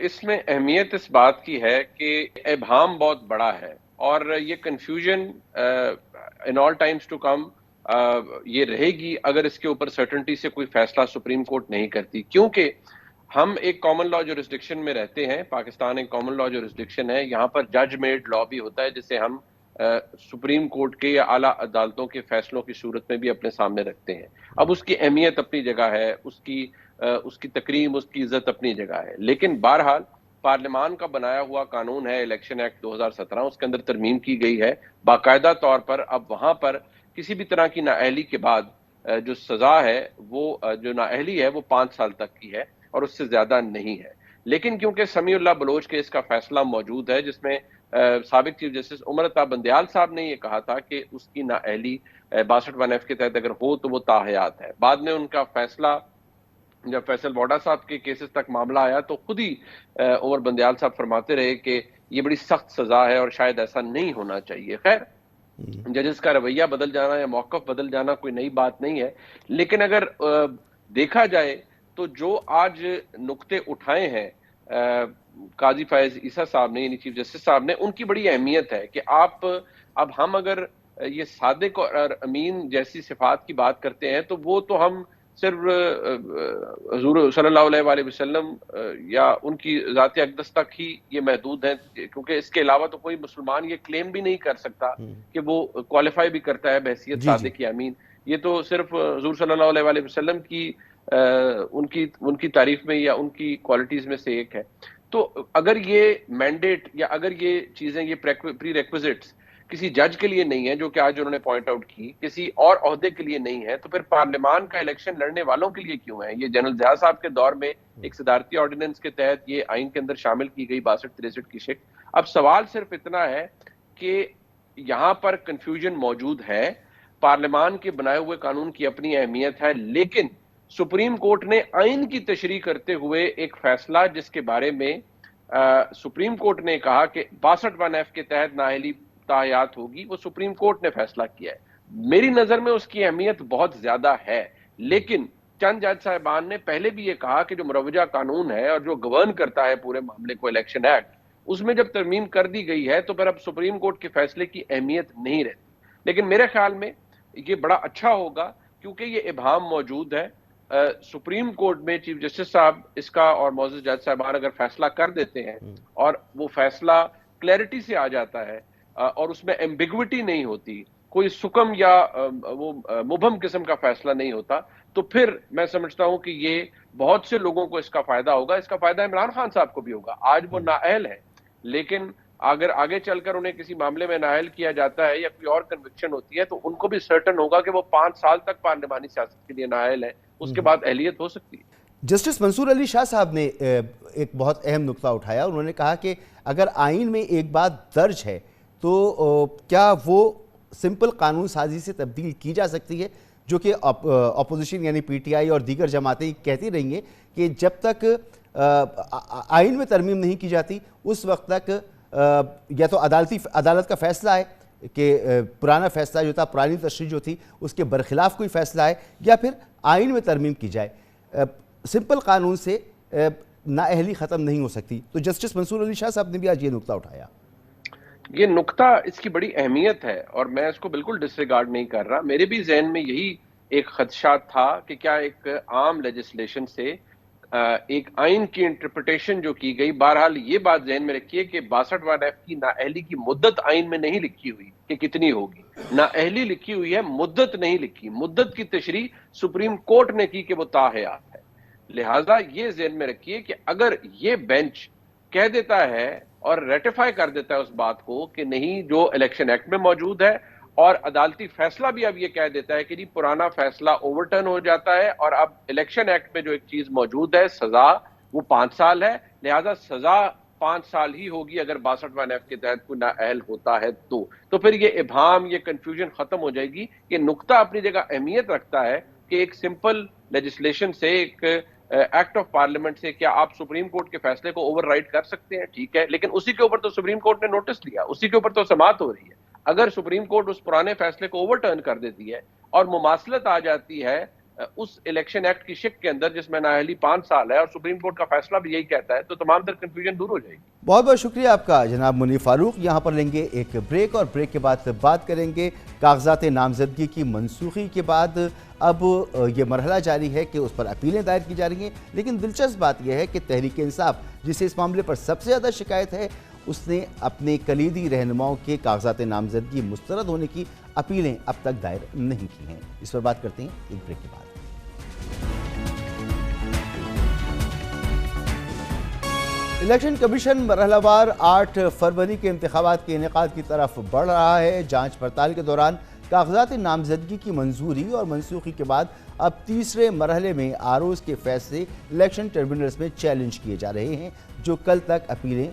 اس میں اہمیت اس بات کی ہے کہ ابہام بہت بڑا ہے اور یہ confusion in all times to come یہ رہے گی اگر اس کے اوپر سرٹنٹی سے کوئی فیصلہ سپریم کورٹ نہیں کرتی، کیونکہ ہم ایک کامن لا جورسڈکشن میں رہتے ہیں. پاکستان ایک کامن لا جورسڈکشن ہے. یہاں پر جج میڈ لا بھی ہوتا ہے جسے ہم سپریم کورٹ کے یا اعلیٰ عدالتوں کے فیصلوں کی صورت میں بھی اپنے سامنے رکھتے ہیں. اب اس کی اہمیت اپنی جگہ ہے، اس کی تکریم، اس کی عزت اپنی جگہ ہے، لیکن بہرحال پارلیمان کا بنایا ہوا قانون ہے الیکشن ایکٹ 2017، اس کے اندر ترمیم کی گئی ہے باقاعدہ طور پر. اب وہاں پر کسی بھی طرح کی نااہلی کے بعد جو سزا ہے، وہ جو نااہلی ہے وہ 5 سال تک کی ہے اور اس سے زیادہ نہیں ہے. لیکن کیونکہ سمیع اللہ بلوچ کے اس کا فیصلہ موجود ہے جس میں سابق چیف جسٹس عمر عطا بندیال صاحب نے یہ کہا تھا کہ اس کی نااہلی 62(1) کے تحت اگر ہو تو وہ تاحیات ہے. بعد میں ان کا فیصلہ جب فیصل ووڈا صاحب کے کیسز تک معاملہ آیا تو خود ہی عمر بندیال صاحب فرماتے رہے کہ یہ بڑی سخت سزا ہے اور شاید ایسا نہیں ہونا چاہیے. خیر، ججز کا رویہ بدل جانا یا موقف بدل جانا کوئی نئی بات نہیں ہے، لیکن اگر دیکھا جائے تو جو آج نقطے اٹھائے ہیں قاضی فائز عیسیٰ صاحب نے، یعنی چیف جسٹس صاحب نے، ان کی بڑی اہمیت ہے کہ اب ہم اگر یہ صادق اور امین جیسی صفات کی بات کرتے ہیں تو وہ تو ہم صرف حضور صلی اللہ علیہ وآلہ وسلم یا ان کی ذات اقدس تک ہی یہ محدود ہیں، کیونکہ اس کے علاوہ تو کوئی مسلمان یہ کلیم بھی نہیں کر سکتا کہ وہ کوالیفائی بھی کرتا ہے بحیثیت جی جی صادق یا امین. یہ تو صرف حضور صلی اللہ علیہ وآلہ وسلم کی ان کی تعریف میں یا ان کی کوالٹیز میں سے ایک ہے. تو اگر یہ مینڈیٹ یا اگر یہ چیزیں، یہ پری ریکوزٹس کسی جج کے لیے نہیں ہے، جو کہ آج انہوں نے پوائنٹ آؤٹ کی، کسی اور عہدے کے لیے نہیں ہے، تو پھر پارلیمان کا الیکشن لڑنے والوں کے لیے کیوں ہے؟ یہ جنرل ضیاء صاحب کے دور میں ایک صدارتی آرڈیننس کے تحت یہ آئین کے اندر شامل کی گئی 62-63 کی شکل. اب سوال صرف اتنا ہے کہ یہاں پر کنفیوژن موجود ہے. پارلیمان کے بنائے ہوئے قانون کی اپنی اہمیت ہے، لیکن سپریم کورٹ نے آئین کی تشریح کرتے ہوئے ایک فیصلہ جس کے بارے میں سپریم کورٹ نے کہا کہ 62(1) کے تحت نااہلی تاحیات ہوگی، وہ سپریم کورٹ نے فیصلہ کیا ہے. میری نظر میں اس کی اہمیت بہت زیادہ ہے، لیکن چند جج صاحبان نے پہلے بھی یہ کہا کہ جو مروجہ قانون ہے اور جو گورن کرتا ہے پورے معاملے کو، الیکشن ایکٹ، اس میں جب ترمیم کر دی گئی ہے تو پھر اب سپریم کورٹ کے فیصلے کی اہمیت نہیں رہتی. لیکن میرے خیال میں یہ بڑا اچھا ہوگا کیونکہ یہ ابہام موجود ہے. سپریم کورٹ میں چیف جسٹس صاحب اس کا اور معزز جج صاحبان اگر فیصلہ کر دیتے ہیں اور وہ فیصلہ کلیئرٹی سے آ جاتا ہے اور اس میں ایمبیگوٹی نہیں ہوتی، کوئی سکم یا وہ مبہم قسم کا فیصلہ نہیں ہوتا، تو پھر میں سمجھتا ہوں کہ یہ بہت سے لوگوں کو اس کا فائدہ ہوگا. اس کا فائدہ عمران خان صاحب کو بھی ہوگا. آج وہ نااہل ہیں، لیکن اگر آگے چل کر انہیں کسی معاملے میں نااہل کیا جاتا ہے یا کوئی اور کنوکشن ہوتی ہے تو ان کو بھی سرٹن ہوگا کہ وہ 5 سال تک پارلیمانی سیاست کے لیے نااہل ہے، اس کے بعد اہلیت ہو سکتی ہے. جسٹس منصور علی شاہ صاحب نے ایک بہت اہم نقطہ اٹھایا. انہوں نے کہا کہ اگر آئین میں ایک بات درج ہے تو کیا وہ سمپل قانون سازی سے تبدیل کی جا سکتی ہے، جو کہ اپوزیشن یعنی پی ٹی آئی اور دیگر جماعتیں کہتی رہی ہیں کہ جب تک آئین میں ترمیم نہیں کی جاتی اس وقت تک یا تو عدالت کا فیصلہ ہے کہ پرانا فیصلہ جو تھا، پرانی تشریح جو تھی اس کے برخلاف کوئی فیصلہ ہے، یا پھر آئین میں ترمیم کی جائے. سمپل قانون سے نااہلی ختم نہیں ہو سکتی. تو جسٹس منصور علی شاہ صاحب نے بھی آج یہ نقطہ اٹھایا. یہ نقطہ، اس کی بڑی اہمیت ہے اور میں اس کو بالکل ڈس ریگارڈ نہیں کر رہا. میرے بھی ذہن میں یہی ایک خدشات تھا کہ کیا ایک عام لیجسلیشن سے ایک آئین کی انٹرپریٹیشن جو کی گئی، بہرحال یہ بات ذہن میں رکھیے کہ 62(1) کی نااہلی کی مدت آئین میں نہیں لکھی ہوئی کہ کتنی ہوگی. نااہلی لکھی ہوئی ہے، مدت نہیں لکھی. مدت کی تشریح سپریم کورٹ نے کی کہ وہ تاحیات ہے. لہٰذا یہ ذہن میں رکھیے کہ اگر یہ بینچ کہہ دیتا ہے اور ریٹیفائی کر دیتا ہے اس بات کو کہ نہیں، جو الیکشن ایکٹ میں موجود ہے، اور عدالتی فیصلہ بھی اب یہ کہہ دیتا ہے کہ نہیں، پرانا فیصلہ اوورٹرن ہو جاتا ہے اور اب الیکشن ایکٹ میں جو ایک چیز موجود ہے، سزا، وہ 5 سال ہے، لہذا سزا 5 سال ہی ہوگی اگر 62(1) کے تحت کوئی نااہل ہوتا ہے تو پھر یہ ابہام، یہ کنفیوژن ختم ہو جائے گی. یہ نقطہ اپنی جگہ اہمیت رکھتا ہے کہ ایک سمپل لیجسلیشن سے، ایک ایکٹ آف پارلیمنٹ سے کیا آپ سپریم کورٹ کے فیصلے کو اوور رائڈ کر سکتے ہیں؟ ٹھیک ہے، لیکن اسی کے اوپر تو سپریم کورٹ نے نوٹس لیا، اسی کے اوپر تو سماعت ہو رہی ہے. اگر سپریم کورٹ اس پرانے فیصلے کو اوور ٹرن کر دیتی ہے اور مماثلت آ جاتی ہے اس الیکشن ایکٹ کی شک کے اندر جس میں نااہلی 5 سال ہے اور سپریم کورٹ کا فیصلہ بھی یہی کہتا ہے، تو تمام تر کنفیوژن دور ہو جائے گی۔ بہت بہت شکریہ آپ کا جناب منیف فاروق۔ یہاں پر لیں گے ایک بریک، اور بریک کے بعد بات کریں گے کاغذات نامزدگی کی منسوخی کے بعد اب یہ مرحلہ جاری ہے کہ اس پر اپیلیں دائر کی جا رہی ہیں، لیکن دلچسپ بات یہ ہے کہ تحریک انصاف جسے اس معاملے پر سب سے زیادہ شکایت ہے، اس نے اپنے کلیدی رہنماؤں کے کاغذات نامزدگی مسترد ہونے کی اپیلیں اب تک دائر نہیں کی ہیں۔ اس پر بات کرتے ہیں ایک بریک کے بعد۔ الیکشن کمیشن مرحلہ وار 8 فروری کے انتخابات کے انعقاد کی طرف بڑھ رہا ہے۔ جانچ پڑتال کے دوران کاغذات نامزدگی کی منظوری اور منسوخی کے بعد اب تیسرے مرحلے میں آروز کے فیصلے الیکشن ٹربیونلز میں چیلنج کیے جا رہے ہیں، جو کل تک اپیلیں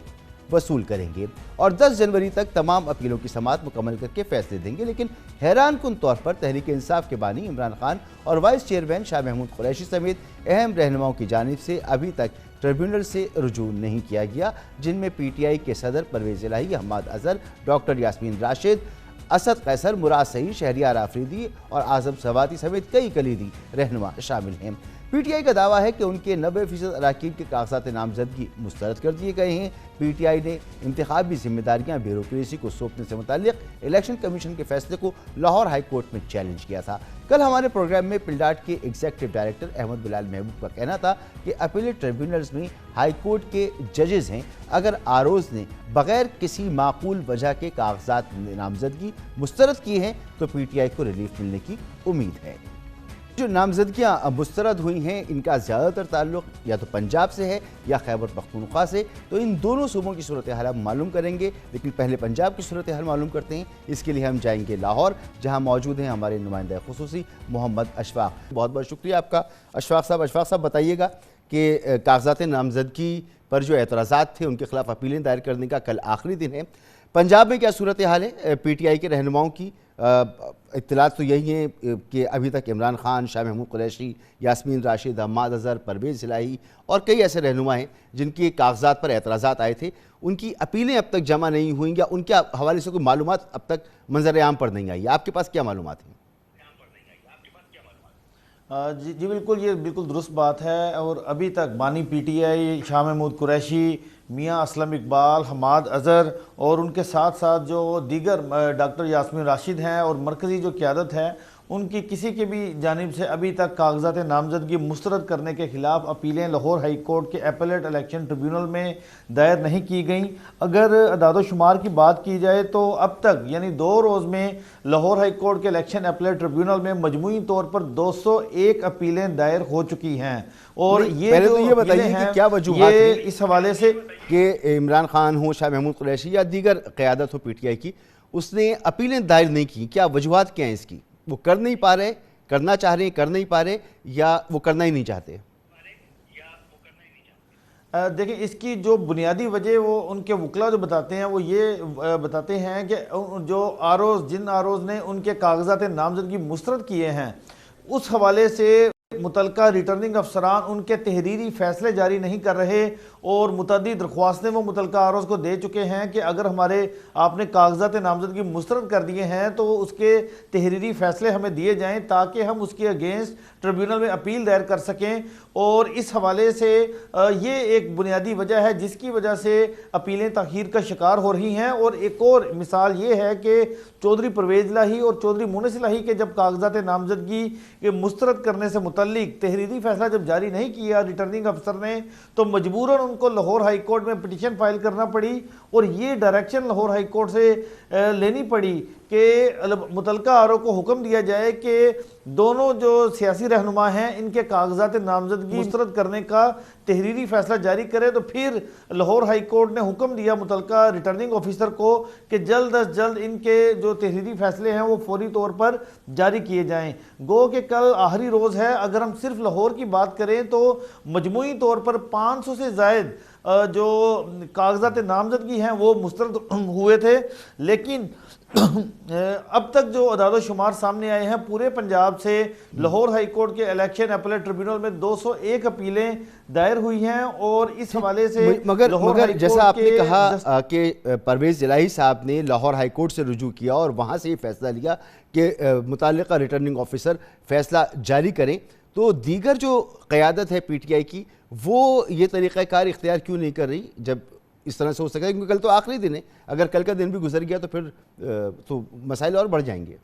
وصول کریں گے اور 10 جنوری تک تمام اپیلوں کی سماعت مکمل کر کے فیصلے دیں گے۔ لیکن حیران کن طور پر تحریک انصاف کے بانی عمران خان اور وائس چیئرمین شاہ محمود قریشی سمیت اہم رہنماؤں کی جانب سے ابھی تک ٹربیونل سے رجوع نہیں کیا گیا، جن میں پی ٹی آئی کے صدر پرویز الہی، حماد اظہر، ڈاکٹر یاسمین راشد، اسد قیصر، مراد سعید، شہریار آفریدی اور اعظم سواتی سمیت کئی کلیدی رہنما شامل ہیں۔ پی ٹی آئی کا دعویٰ ہے کہ ان کے 90% اراکین کے کاغذات نامزدگی مسترد کر دیے گئے ہیں۔ پی ٹی آئی نے انتخابی ذمہ داریاں بیوروکریسی کو سونپنے سے متعلق الیکشن کمیشن کے فیصلے کو لاہور ہائی کورٹ میں چیلنج کیا تھا۔ کل ہمارے پروگرام میں پلڈاٹ کے ایگزیکٹو ڈائریکٹر احمد بلال محبوب کا کہنا تھا کہ اپیلیٹ ٹریبیونلز میں ہائی کورٹ کے ججز ہیں، اگر آروز نے بغیر کسی معقول وجہ کے کاغذات نامزدگی مسترد کی ہیں تو پی ٹی آئی کو ریلیف ملنے کی امید ہے۔ جو نامزدگیاں مسترد ہوئی ہیں ان کا زیادہ تر تعلق یا تو پنجاب سے ہے یا خیبر پختونخوا سے، تو ان دونوں صوبوں کی صورتحال ہم معلوم کریں گے، لیکن پہلے پنجاب کی صورتحال معلوم کرتے ہیں۔ اس کے لیے ہم جائیں گے لاہور، جہاں موجود ہیں ہمارے نمائندہ خصوصی محمد اشفاق۔ بہت بہت شکریہ آپ کا اشفاق صاحب بتائیے گا کہ کاغذات نامزدگی پر جو اعتراضات تھے ان کے خلاف اپیلیں دائر کرنے کا کل آخری دن ہے۔ پنجاب میں کیا صورتحال ہے؟ پی ٹی آئی کے رہنماؤں کی اطلاعات تو یہی ہیں کہ ابھی تک عمران خان، شاہ محمود قریشی، یاسمین راشد، حماد اظہر، پرویز الہی اور کئی ایسے رہنما ہیں جن کے کاغذات پر اعتراضات آئے تھے، ان کی اپیلیں اب تک جمع نہیں ہوئیں یا ان کے حوالے سے کوئی معلومات اب تک منظر عام پر نہیں آئی۔ آپ کے پاس کیا معلومات ہیں؟ جی بالکل، یہ بالکل درست بات ہے، اور ابھی تک بانی P T I Shah Mahmood Qureshi, میاں اسلم اقبال، حماد اظہر اور ان کے ساتھ ساتھ جو دیگر ڈاکٹر یاسمین راشد ہیں اور مرکزی جو قیادت ہے، ان کی کسی کے بھی جانب سے ابھی تک کاغذات نامزدگی مسترد کرنے کے خلاف اپیلیں لاہور ہائی کورٹ کے اپیلیٹ الیکشن ٹریبیونل میں دائر نہیں کی گئیں۔ اگر اعداد و شمار کی بات کی جائے تو اب تک یعنی 2 روز میں لاہور ہائی کورٹ کے الیکشن اپیلیٹ ٹریبیونل میں مجموعی طور پر 201 اپیلیں دائر ہو چکی ہیں، اور پہلے تو یہ بتائیے کہ کیا وجوہات ہیں اس حوالے سے کہ عمران خان ہو، شاہ محمود قریشی یا دیگر قیادت ہو پی ٹی آئی کی، اس نے اپیلیں دائر نہیں کی، کیا وجوہات کیا ہیں اس کی؟ وہ کر نہیں پا رہے، کرنا چاہ رہے ہیں کر نہیں پا رہے، یا وہ کرنا ہی نہیں چاہتے؟ دیکھیں، اس کی جو بنیادی وجہ وہ ان کے وکلا جو بتاتے ہیں وہ یہ بتاتے ہیں کہ جو جن آروز نے ان کے کاغذات نامزدگی مسترد کیے ہیں، اس حوالے سے متعلقہ ریٹرننگ افسران ان کے تحریری فیصلے جاری نہیں کر رہے، اور متعدد درخواستیں وہ متعلقہ آروز کو دے چکے ہیں کہ اگر آپ نے کاغذات نامزدگی مسترد کر دیے ہیں تو اس کے تحریری فیصلے ہمیں دیے جائیں تاکہ ہم اس کے اگینسٹ ٹریبیونل میں اپیل دائر کر سکیں۔ اور اس حوالے سے یہ ایک بنیادی وجہ ہے جس کی وجہ سے اپیلیں تاخیر کا شکار ہو رہی ہیں۔ اور ایک اور مثال یہ ہے کہ چودھری پرویز الہی اور چودھری مونس الہی کے جب کاغذات نامزدگی کے مسترد کرنے سے متعلق تحریری فیصلہ جب جاری نہیں کیا ریٹرننگ افسر نے، تو مجبوراً ان کو لاہور ہائی کورٹ میں پٹیشن فائل کرنا پڑی، اور یہ ڈائریکشن لاہور ہائی کورٹ سے لینی پڑی کہ متعلقہ آرو کو حکم دیا جائے کہ دونوں جو سیاسی رہنما ہیں ان کے کاغذات نامزدگی مسترد کرنے کا تحریری فیصلہ جاری کرے۔ تو پھر لاہور ہائی کورٹ نے حکم دیا متعلقہ ریٹرننگ آفیسر کو کہ جلد از جلد ان کے جو تحریری فیصلے ہیں وہ فوری طور پر جاری کیے جائیں۔ گو کہ کل آخری روز ہے۔ اگر ہم صرف لاہور کی بات کریں تو مجموعی طور پر 500 سے زائد جو کاغذات نامزدگی ہیں وہ مسترد ہوئے تھے، لیکن اب تک جو اعداد و شمار سامنے آئے ہیں پورے پنجاب سے لاہور ہائی کورٹ کے الیکشن اپیلیٹ ٹریبیونل میں 201 اپیلیں دائر ہوئی ہیں، اور اس حوالے سے مگر جیسا آپ نے کہا کہ پرویز الہی صاحب نے لاہور ہائی کورٹ سے رجوع کیا اور وہاں سے یہ فیصلہ لیا کہ متعلقہ ریٹرننگ آفیسر فیصلہ جاری کریں، تو دیگر جو قیادت ہے پی ٹی آئی کی وہ یہ طریقہ کار اختیار کیوں نہیں کر رہی جب اس طرح سے ہو سکتا ہے؟ کیونکہ کل تو آخری دن ہے، اگر کل کا دن بھی گزر گیا تو پھر تو مسائل اور بڑھ جائیں گے۔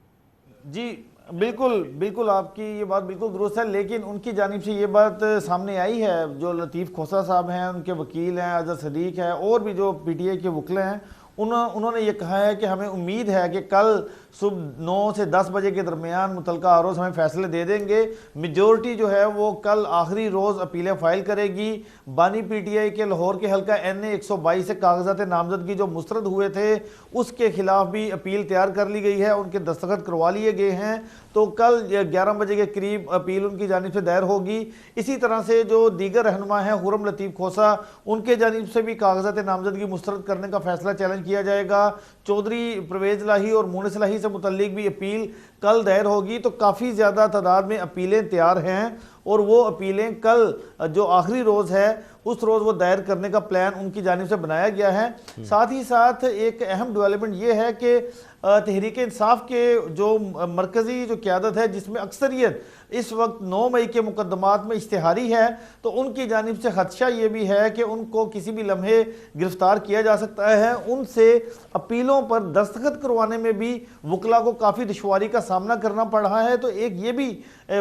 جی بالکل آپ کی یہ بات بالکل درست ہے، لیکن ان کی جانب سے یہ بات سامنے آئی ہے، جو لطیف کھوسہ صاحب ہیں، ان کے وکیل ہیں، اظہر صدیق ہیں، اور بھی جو پی ٹی آئی کے وکلے ہیں، انہوں نے یہ کہا ہے کہ ہمیں امید ہے کہ کل صبح 9 سے 10 بجے کے درمیان متعلقہ آروز ہمیں فیصلے دے دیں گے۔ میجورٹی جو ہے وہ کل آخری روز اپیلیں فائل کرے گی۔ بانی پی ٹی آئی کے لاہور کے حلقہ NA 122 سے کاغذات نامزدگی جو مسترد ہوئے تھے اس کے خلاف بھی اپیل تیار کر لی گئی ہے، ان کے دستخط کروا لیے گئے ہیں، تو کل 11 بجے کے قریب اپیل ان کی جانب سے دائر ہوگی۔ اسی طرح سے جو دیگر رہنما ہیں، خرم لطیف کھوسہ، ان کے جانب سے بھی کاغذات نامزدگی مسترد کرنے کا فیصلہ چیلنج کیا جائے گا۔ چودھری پرویز الہی اور مونس الہی سے متعلق بھی اپیل کل دائر ہوگی، تو کافی زیادہ تعداد میں اپیلیں تیار ہیں، اور وہ اپیلیں کل جو آخری روز ہے اس روز وہ دائر کرنے کا پلان ان کی جانب سے بنایا گیا ہے۔ ساتھ ہی ساتھ ایک اہم ڈیولپمنٹ یہ ہے کہ تحریک انصاف کے جو مرکزی جو قیادت ہے، جس میں اکثریت اس وقت 9 مئی کے مقدمات میں اشتہاری ہے، تو ان کی جانب سے خدشہ یہ بھی ہے کہ ان کو کسی بھی لمحے گرفتار کیا جا سکتا ہے۔ ان سے اپیلوں پر دستخط کروانے میں بھی وکلا کو کافی دشواری کا سامنا کرنا پڑ رہا ہے، تو ایک یہ بھی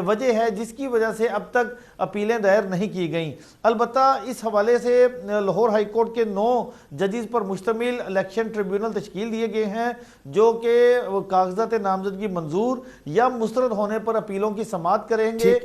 وجہ ہے جس کی وجہ سے اب تک اپیلیں دائر نہیں کی گئیں۔ البتہ اس حوالے سے لاہور ہائی کورٹ کے 9 ججز پر مشتمل الیکشن ٹریبیونل تشکیل دیے گئے ہیں، جو کہ کاغذات نامزدگی منظور یا مسترد ہونے پر اپیلوں کی سماعت کریں گے۔